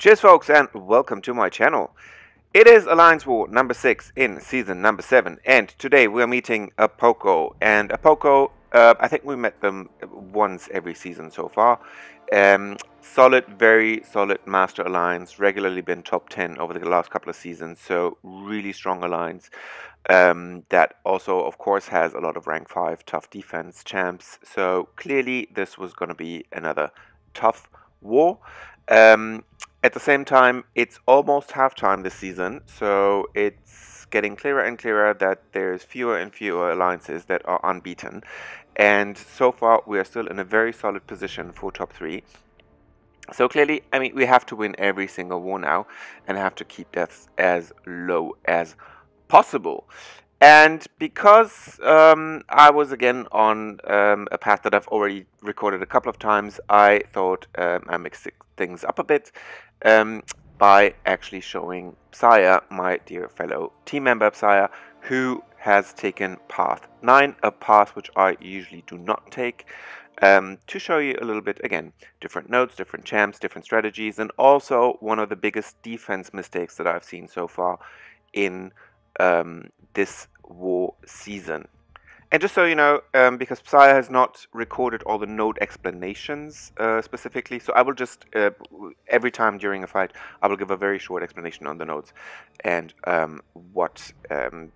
Cheers folks and welcome to my channel. It is Alliance War number 6 in season number 7, and today we are meeting Apoco. And Apoco, I think we met them once every season so far. Solid, very solid Master Alliance, regularly been top 10 over the last couple of seasons, so really strong alliance. That also of course has a lot of rank 5 tough defense champs, so clearly this was going to be another tough war. At the same time, it's almost halftime this season, so it's getting clearer and clearer that there's fewer and fewer alliances that are unbeaten. And so far, we are still in a very solid position for top 3. So clearly, I mean, we have to win every single war now and have to keep deaths as low as possible. And because I was again on a path that I've already recorded a couple of times, I thought I mixed things up a bit by actually showing Psyure, my dear fellow team member Psyure, who has taken path 9, a path which I usually do not take, to show you a little bit, again, different nodes, different champs, different strategies, and also one of the biggest defense mistakes that I've seen so far in this war season. And just so you know, because Psyure has not recorded all the node explanations specifically, so I will just, every time during a fight, I will give a very short explanation on the nodes and what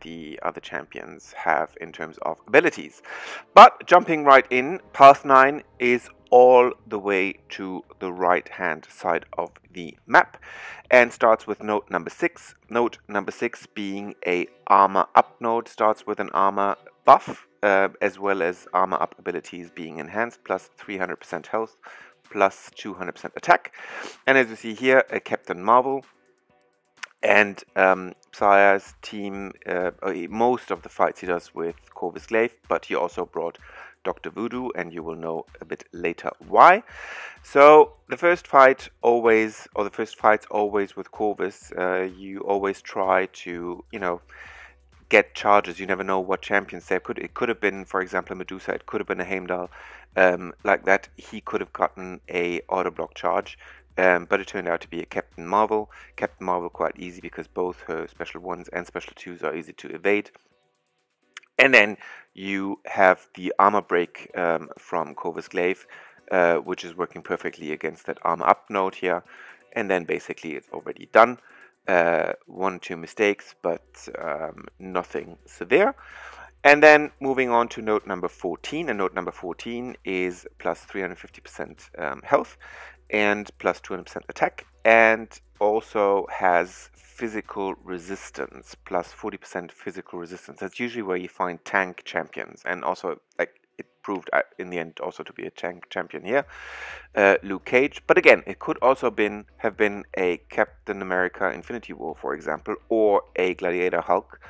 the other champions have in terms of abilities. But jumping right in, Path 9 is all the way to the right hand side of the map and starts with node number 6. Node number 6 being a armor up node, starts with an armor buff as well as armor up abilities being enhanced, plus 300% health, plus 200% attack. And as you see here, a Captain Marvel. And Psyure's team, most of the fights he does with Corvus Glaive, but he also brought Dr. Voodoo, and you will know a bit later why. So the first fight always, or the first fights always with Corvus, you always try to, you know, get charges. You never know what champions there could. It could have been, for example, a Medusa. It could have been a Heimdall. Like that, he could have gotten a auto block charge. But it turned out to be a Captain Marvel. Captain Marvel quite easy because both her special 1s and special 2s are easy to evade. And then you have the armor break from Corvus Glaive, which is working perfectly against that armor up node here. And then basically it's already done. 1-2 mistakes, but nothing severe. And then moving on to node number 14, and node number 14 is plus 350% health and plus 200% attack, and also has physical resistance, plus 40% physical resistance. That's usually where you find tank champions, and also like it proved in the end also to be a tank champion here, Luke Cage. But again, it could also have been a Captain America Infinity War, for example, or a Gladiator Hulk.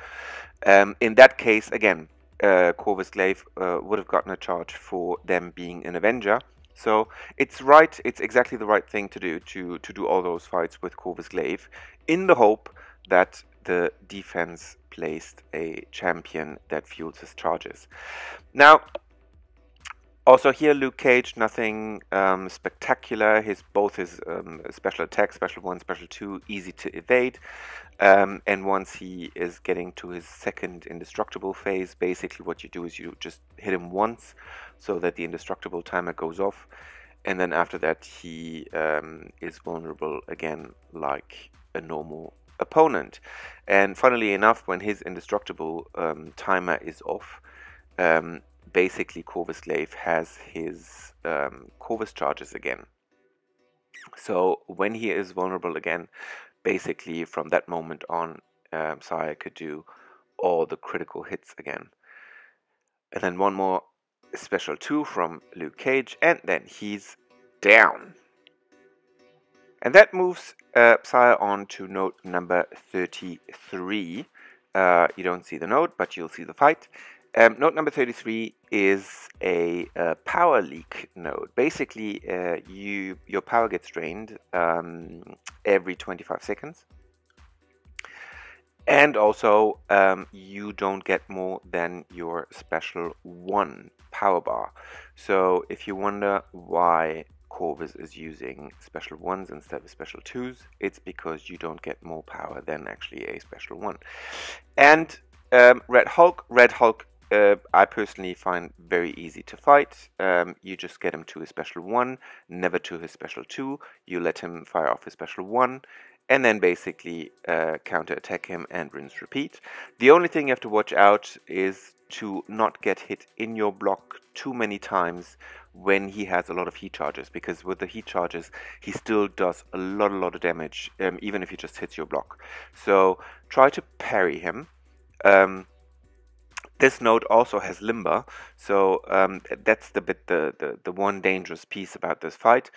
In that case, again, Corvus Glaive would have gotten a charge for them being an Avenger. So it's right, it's exactly the right thing to do, to do all those fights with Corvus Glaive, in the hope that the defense placed a champion that fuels his charges. Now, also here, Luke Cage, nothing spectacular. Both his special attack, special 1, special 2, easy to evade. And once he is getting to his second indestructible phase, basically what you do is you just hit him once so that the indestructible timer goes off. And then after that, he is vulnerable again like a normal opponent. And funnily enough, when his indestructible timer is off, basically Corvus Glaive has his Corvus charges again. So when he is vulnerable again, basically from that moment on, Psyure could do all the critical hits again. And then one more special 2 from Luke Cage, and then he's down. And that moves Psyure on to node number 33. You don't see the node, but you'll see the fight. Node number 33 is a power leak node. Basically, your power gets drained every 25 seconds. And also, you don't get more than your special 1 power bar. So if you wonder why Corvus is using special 1s instead of special 2s, it's because you don't get more power than actually a special 1. And Red Hulk, I personally find very easy to fight. You just get him to his special 1, never to his special 2. You let him fire off his special 1, and then basically counter-attack him and rinse repeat. The only thing you have to watch out is to not get hit in your block too many times when he has a lot of heat charges, because with the heat charges he still does a lot of damage, even if he just hits your block. So try to parry him. This node also has Limber, so that's the one dangerous piece about this fight.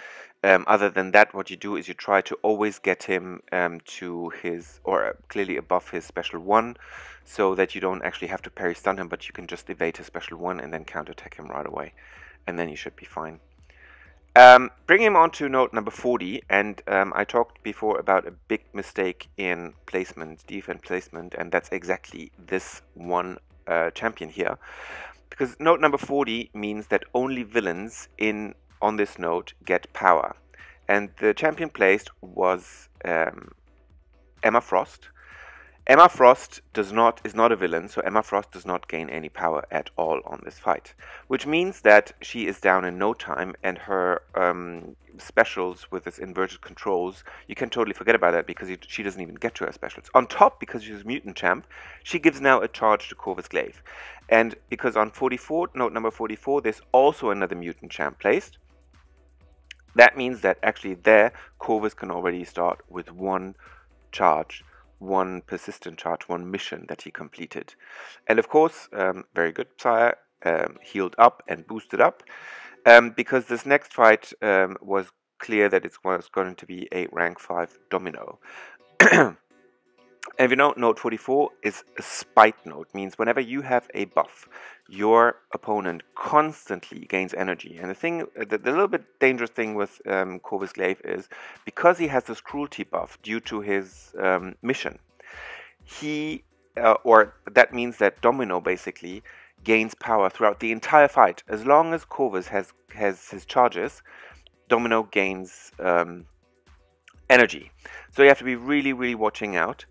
Other than that, what you do is you try to always get him to his, or clearly above his special 1, so that you don't actually have to parry stun him, but you can just evade his special 1 and then counterattack him right away, and then you should be fine. Bring him on to node number 40, and I talked before about a big mistake in placement, defense placement, and that's exactly this one champion here, because node number 40 means that only villains on this node get power, and the champion placed was Emma Frost. Emma Frost is not a villain, so Emma Frost does not gain any power at all on this fight, which means that she is down in no time, and her specials with its inverted controls, you can totally forget about that, because she doesn't even get to her specials. On top, because she's a mutant champ, she gives now a charge to Corvus Glaive, and because on 44, node number 44, there's also another mutant champ placed, that means that actually there, Corvus can already start with one charge, one persistent charge, one mission that he completed. And of course, very good, Psyure, healed up and boosted up, because this next fight was clear that it was going to be a rank 5 domino. And if you know, node 44 is a spite node, means whenever you have a buff, your opponent constantly gains energy. And the little bit dangerous thing with Corvus Glaive is, because he has this cruelty buff due to his mission, or that means that Domino basically gains power throughout the entire fight. As long as Corvus has his charges, Domino gains energy. So you have to be really watching out.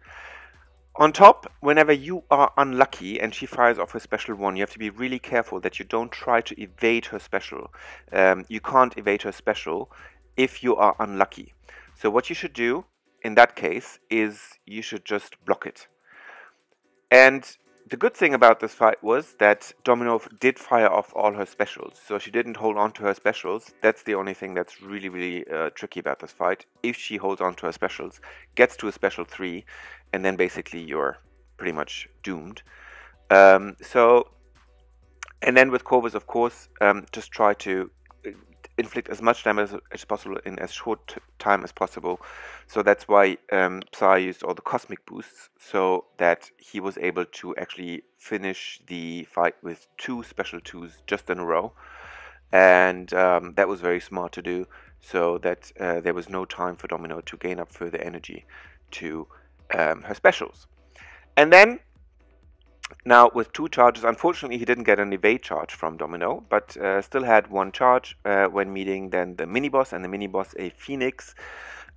On top, whenever you are unlucky and she fires off her special 1, you have to be really careful that you don't try to evade her special. You can't evade her special if you are unlucky. So what you should do in that case is you should just block it. And the good thing about this fight was that Domino did fire off all her specials, so she didn't hold on to her specials. That's the only thing that's really tricky about this fight. If she holds on to her specials, gets to a special 3, and then basically you're pretty much doomed. And then with Corvus, of course, just try to inflict as much damage as possible in as short time as possible. So that's why Psy used all the cosmic boosts, so that he was able to actually finish the fight with 2 special 2s just in a row. And that was very smart to do, so that there was no time for Domino to gain up further energy to her specials. And then, now with 2 charges, unfortunately he didn't get an evade charge from Domino, but still had 1 charge when meeting then the mini-boss, and the mini-boss a Phoenix.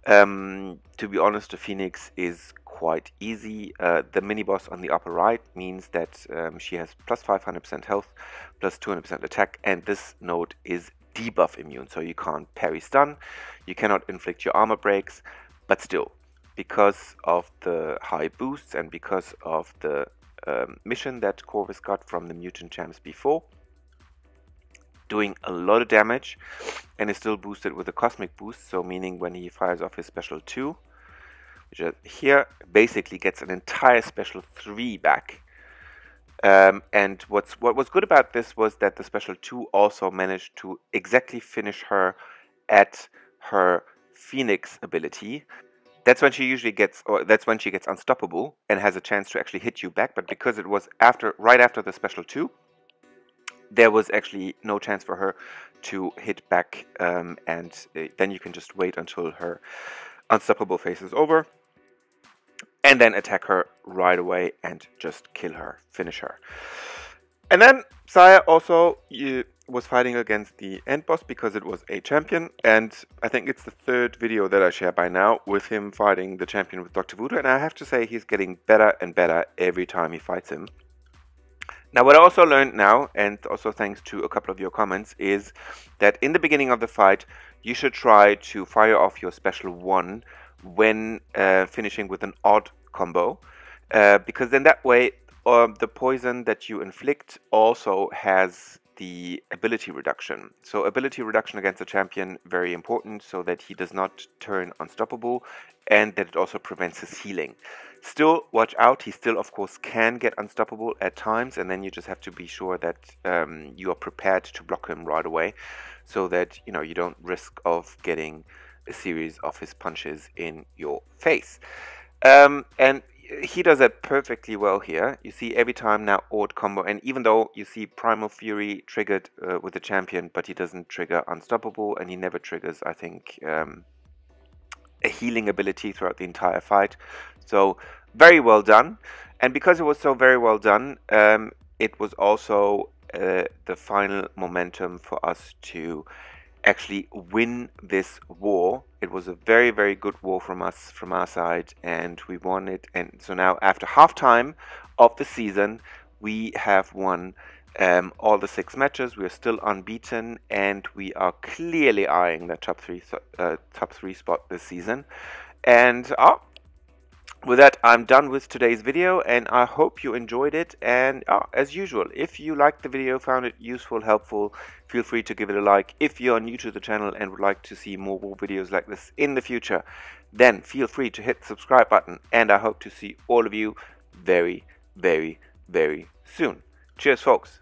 To be honest, the Phoenix is quite easy. The mini-boss on the upper right means that she has plus 500% health, plus 200% attack, and this node is debuff immune, so you can't parry stun, you cannot inflict your armor breaks, but still, because of the high boosts and because of the mission that Corvus got from the mutant champs before, doing a lot of damage, and is still boosted with a cosmic boost, so meaning when he fires off his special 2, which here basically gets an entire special 3 back. And what was good about this was that the special 2 also managed to exactly finish her at her Phoenix ability. That's when she usually gets, or that's when she gets unstoppable and has a chance to actually hit you back. But because it was right after the special 2, there was actually no chance for her to hit back, and then you can just wait until her unstoppable phase is over, and then attack her right away and just kill her, finish her. And then Psyure also was fighting against the end boss because it was a champion, and I think it's the third video that I share by now with him fighting the champion with Dr. Voodoo, and I have to say he's getting better and better every time he fights him. Now, what I also learned now, and also thanks to a couple of your comments, is that in the beginning of the fight, you should try to fire off your special 1 when finishing with an odd combo, because then that way the poison that you inflict also has the ability reduction. So ability reduction against the champion, very important, so that he does not turn unstoppable, and that it also prevents his healing. Still, watch out, he still of course can get unstoppable at times, and then you just have to be sure that you are prepared to block him right away, so that you don't risk of getting a series of his punches in your face. And he does that perfectly well here. You see every time now odd combo, and even though you see Primal Fury triggered with the champion, but he doesn't trigger unstoppable, and he never triggers, I think, a healing ability throughout the entire fight. So very well done. And because it was so very well done, it was also the final momentum for us to actually win this war. It was a very, very good war from our side, and we won it. And so now, after halftime of the season, we have won all the 6 matches. We are still unbeaten, and we are clearly eyeing the top three spot this season. And with that, I'm done with today's video, and I hope you enjoyed it. And as usual, if you liked the video, found it useful, helpful, feel free to give it a like. If you are new to the channel and would like to see more videos like this in the future, then feel free to hit the subscribe button, and I hope to see all of you very, very, very soon. Cheers, folks.